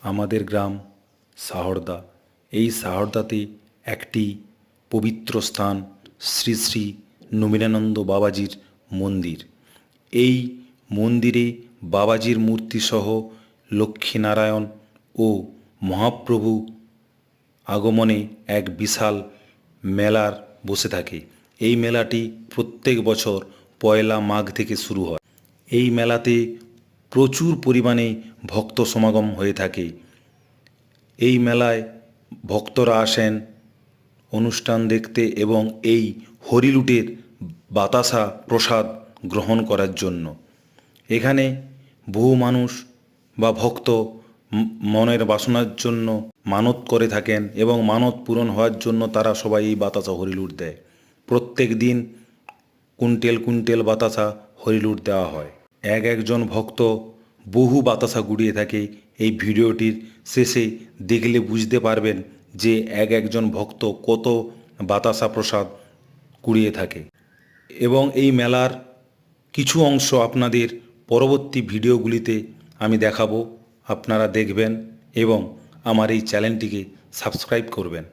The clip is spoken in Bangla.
আমাদের গ্রাম সাহরদা। এই সাহরদাতে একটি পবিত্র স্থান শ্রী শ্রী নবীনানন্দ বাবাজির মন্দির। এই মন্দিরে বাবাজির মূর্তিসহ লক্ষ্মীনারায়ণ ও মহাপ্রভু আগমনে এক বিশাল মেলার বসে থাকে। এই মেলাটি প্রত্যেক বছর পয়লা মাঘ থেকে শুরু হয়। এই মেলাতে প্রচুর পরিমাণে ভক্ত সমাগম হয়ে থাকে। এই মেলায় ভক্তরা আসেন অনুষ্ঠান দেখতে এবং এই হরিলুটের বাতাসা প্রসাদ গ্রহণ করার জন্য। এখানে বহু মানুষ বা ভক্ত মনের বাসনার জন্য মানত করে থাকেন এবং মানত পূরণ হওয়ার জন্য তারা সবাই এই বাতাসা হরিলুট দেয়। প্রত্যেক দিন কুইন্টেল কুইন্টেল বাতাসা হরিলুট দেওয়া হয়। একজন ভক্ত বহু বাতাসা গুড়িয়ে থাকে। এই ভিডিওটির শেষে দেখলে বুঝতে পারবেন যে একজন ভক্ত কত বাতাসা প্রসাদ কুড়িয়ে থাকে। এবং এই মেলার কিছু অংশ আপনাদের পরবর্তী ভিডিওগুলিতে আমি দেখাবো, আপনারা দেখবেন এবং আমার এই চ্যানেলটিকে সাবস্ক্রাইব করবেন।